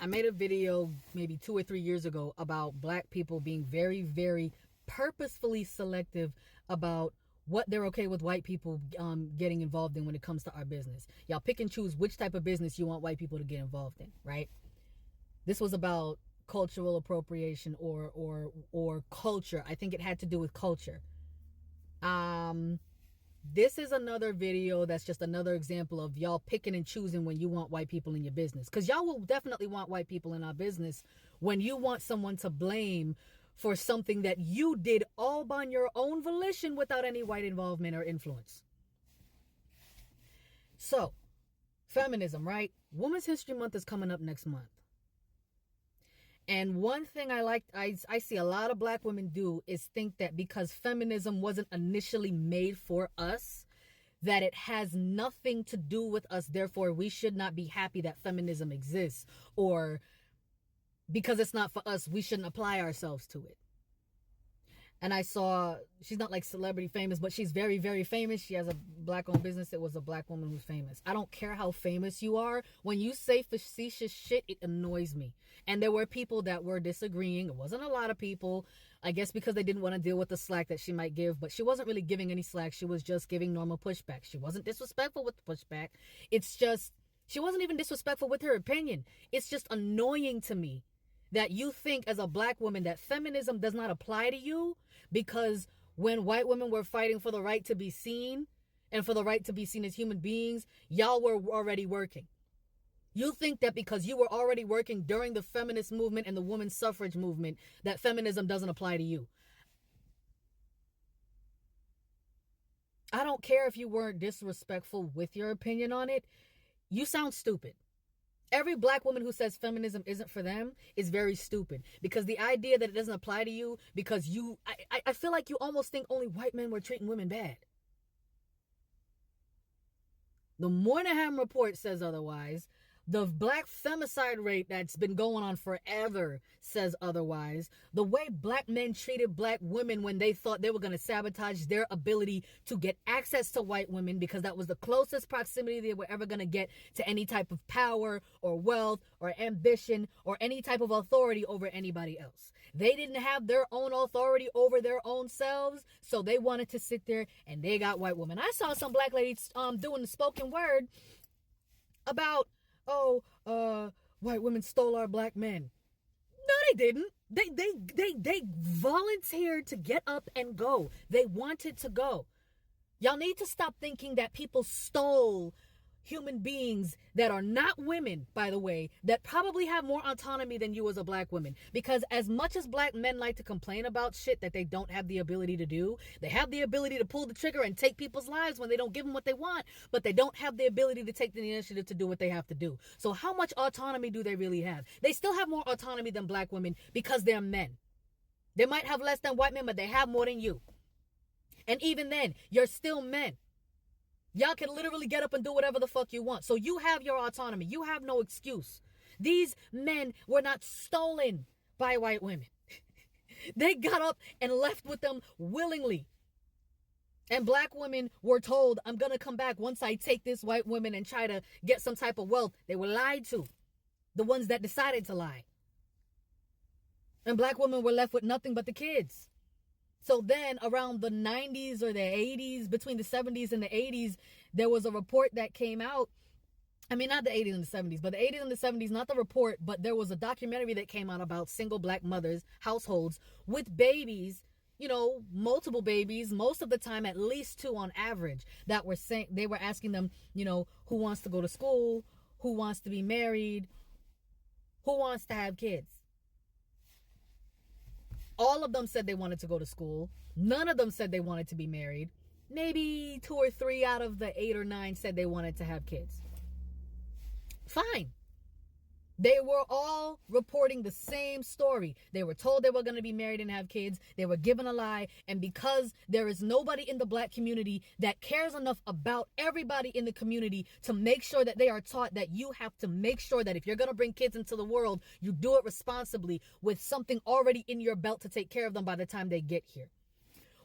I made a video maybe 2 or 3 years ago about black people being very, very purposefully selective about what they're okay with white people getting involved in when it comes to our business. Y'all pick and choose which type of business you want white people to get involved in, right? This was about cultural appropriation or culture. I think it had to do with culture. This is another video that's just another example of y'all picking and choosing when you want white people in your business. Because y'all will definitely want white people in our business when you want someone to blame for something that you did all by your own volition without any white involvement or influence. So, feminism, right? Women's History Month is coming up next month. And one thing I see a lot of black women do is think that because feminism wasn't initially made for us, that it has nothing to do with us. Therefore, we should not be happy that feminism exists. Or because it's not for us, we shouldn't apply ourselves to it. And I saw, she's not like celebrity famous, but she's very, very famous. She has a black-owned business. It was a black woman who's famous. I don't care how famous you are. When you say facetious shit, it annoys me. And there were people that were disagreeing. It wasn't a lot of people. I guess because they didn't want to deal with the slack that she might give. But she wasn't really giving any slack. She was just giving normal pushback. She wasn't disrespectful with the pushback. It's just, she wasn't even disrespectful with her opinion. It's just annoying to me that you think as a black woman that feminism does not apply to you because when white women were fighting for the right to be seen and for the right to be seen as human beings, y'all were already working. You think that because you were already working during the feminist movement and the women's suffrage movement, that feminism doesn't apply to you. I don't care if you weren't disrespectful with your opinion on it. You sound stupid. Every black woman who says feminism isn't for them is very stupid, because the idea that it doesn't apply to you because I feel like you almost think only white men were treating women bad. The Moynihan Report says otherwise. The black femicide rate that's been going on forever says otherwise. The way black men treated black women when they thought they were going to sabotage their ability to get access to white women because that was the closest proximity they were ever going to get to any type of power or wealth or ambition or any type of authority over anybody else. They didn't have their own authority over their own selves, so they wanted to sit there and they got white women. I saw some black ladies doing the spoken word about, white women stole our black men. No, they didn't. They volunteered to get up and go. They wanted to go. Y'all need to stop thinking that people stole human beings that are not women, by the way, that probably have more autonomy than you as a black woman. Because as much as black men like to complain about shit that they don't have the ability to do, they have the ability to pull the trigger and take people's lives when they don't give them what they want, but they don't have the ability to take the initiative to do what they have to do. So how much autonomy do they really have? They still have more autonomy than black women because they're men. They might have less than white men, but they have more than you. And even then, you're still men. Y'all can literally get up and do whatever the fuck you want. So you have your autonomy. You have no excuse. These men were not stolen by white women. They got up and left with them willingly. And black women were told, I'm going to come back once I take this white woman and try to get some type of wealth. They were lied to. The ones that decided to lie. And black women were left with nothing but the kids. So then around the 90s or the 80s, between the 70s and the 80s, there was a report that came out. I mean, not the 80s and the 70s, but the 80s and the 70s, not the report, but there was a documentary that came out about single black mothers, households with babies, you know, multiple babies, most of the time at least 2 on average, that were saying, they were asking them, you know, who wants to go to school, who wants to be married, who wants to have kids. All of them said they wanted to go to school. None of them said they wanted to be married. Maybe 2 or 3 out of the 8 or 9 said they wanted to have kids. Fine. They were all reporting the same story. They were told they were going to be married and have kids. They were given a lie. And because there is nobody in the black community that cares enough about everybody in the community to make sure that they are taught that you have to make sure that if you're going to bring kids into the world, you do it responsibly with something already in your belt to take care of them by the time they get here.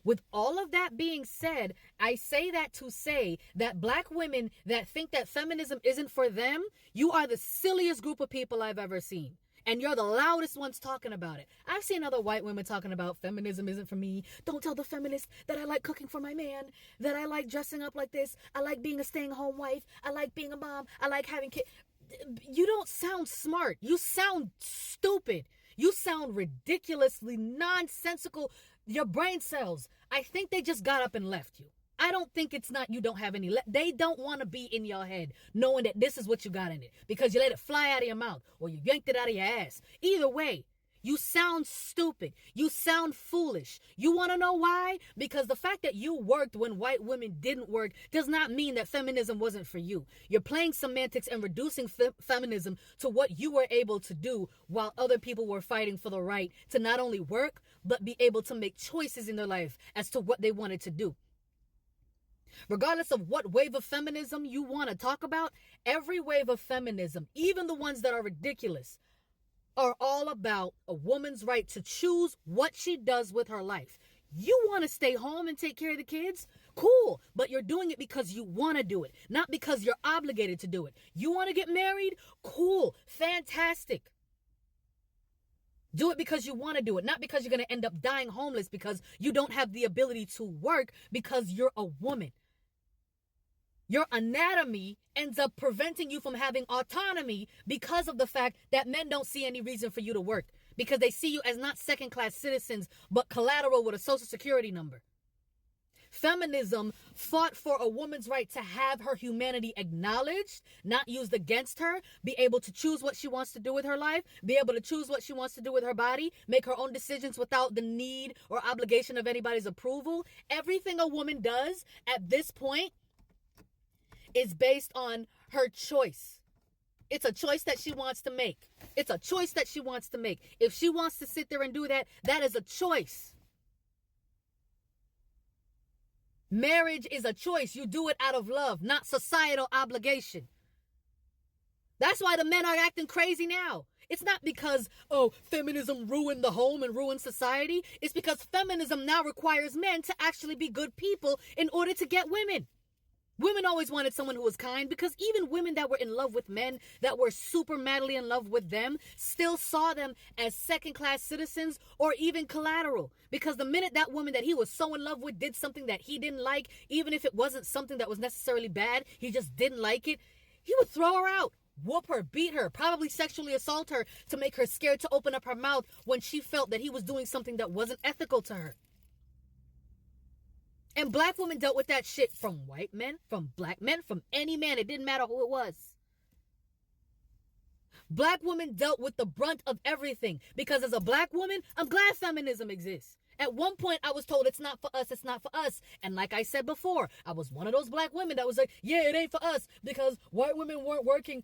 With all of that being said, I say that to say that black women that think that feminism isn't for them, you are the silliest group of people I've ever seen. And you're the loudest ones talking about it. I've seen other white women talking about feminism isn't for me. Don't tell the feminist that I like cooking for my man, that I like dressing up like this. I like being a staying-home wife. I like being a mom. I like having kids. You don't sound smart. You sound stupid. You sound ridiculously nonsensical. Your brain cells, I think they just got up and left you. I don't think it's not you don't have any. They don't want to be in your head knowing that this is what you got in it because you let it fly out of your mouth or you yanked it out of your ass. Either way, you sound stupid. You sound foolish. You want to know why? Because the fact that you worked when white women didn't work does not mean that feminism wasn't for you. You're playing semantics and reducing feminism to what you were able to do while other people were fighting for the right to not only work, but be able to make choices in their life as to what they wanted to do. Regardless of what wave of feminism you want to talk about, every wave of feminism, even the ones that are ridiculous, are all about a woman's right to choose what she does with her life. You want to stay home and take care of the kids? Cool, but you're doing it because you want to do it, not because you're obligated to do it. You want to get married? Cool, fantastic. Do it because you want to do it, not because you're going to end up dying homeless because you don't have the ability to work because you're a woman. Your anatomy ends up preventing you from having autonomy because of the fact that men don't see any reason for you to work because they see you as not second-class citizens, but collateral with a social security number. Feminism fought for a woman's right to have her humanity acknowledged, not used against her, be able to choose what she wants to do with her life, be able to choose what she wants to do with her body, make her own decisions without the need or obligation of anybody's approval. Everything a woman does at this point is based on her choice. It's a choice that she wants to make. It's a choice that she wants to make. If she wants to sit there and do that, that is a choice. Marriage is a choice. You do it out of love, not societal obligation. That's why the men are acting crazy now. It's not because, feminism ruined the home and ruined society. It's because feminism now requires men to actually be good people in order to get women. Women always wanted someone who was kind because even women that were in love with men that were super madly in love with them still saw them as second-class citizens or even collateral. Because the minute that woman that he was so in love with did something that he didn't like, even if it wasn't something that was necessarily bad, he just didn't like it, he would throw her out, whoop her, beat her, probably sexually assault her to make her scared to open up her mouth when she felt that he was doing something that wasn't ethical to her. And black women dealt with that shit from white men, from black men, from any man. It didn't matter who it was. Black women dealt with the brunt of everything because as a black woman, I'm glad feminism exists. At one point, I was told it's not for us, it's not for us. And like I said before, I was one of those black women that was like, yeah, it ain't for us because white women weren't working.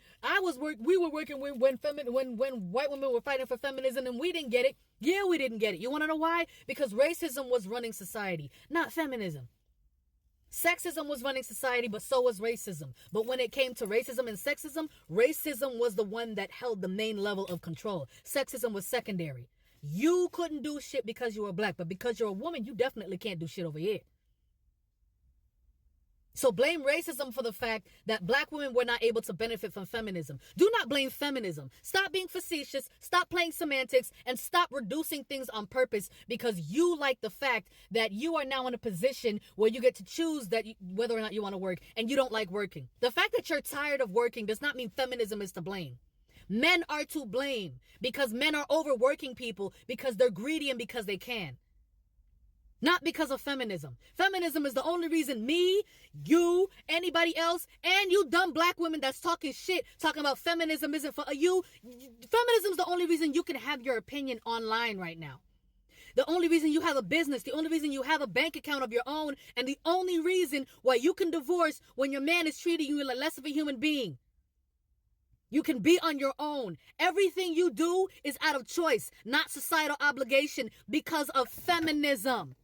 We were working when white women were fighting for feminism and we didn't get it. Yeah, we didn't get it. You want to know why? Because racism was running society, not feminism. Sexism was running society, but so was racism. But when it came to racism and sexism, racism was the one that held the main level of control. Sexism was secondary. You couldn't do shit because you were black, but because you're a woman, you definitely can't do shit over here. So blame racism for the fact that black women were not able to benefit from feminism. Do not blame feminism. Stop being facetious, stop playing semantics, and stop reducing things on purpose because you like the fact that you are now in a position where you get to choose whether or not you want to work, and you don't like working. The fact that you're tired of working does not mean feminism is to blame. Men are to blame because men are overworking people because they're greedy and because they can. Not because of feminism. Feminism is the only reason me, you, anybody else, and you dumb black women that's talking shit, talking about feminism isn't for you. Feminism is the only reason you can have your opinion online right now. The only reason you have a business, the only reason you have a bank account of your own, and the only reason why you can divorce when your man is treating you like less of a human being. You can be on your own. Everything you do is out of choice, not societal obligation because of feminism.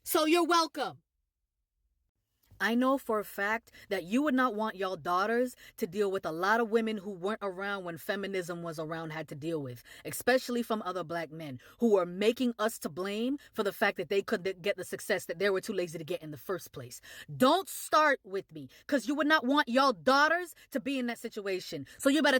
So you're welcome. I know for a fact that you would not want y'all daughters to deal with a lot of women who weren't around when feminism was around had to deal with, especially from other black men who are making us to blame for the fact that they couldn't get the success that they were too lazy to get in the first place. Don't start with me, because you would not want y'all daughters to be in that situation. So you better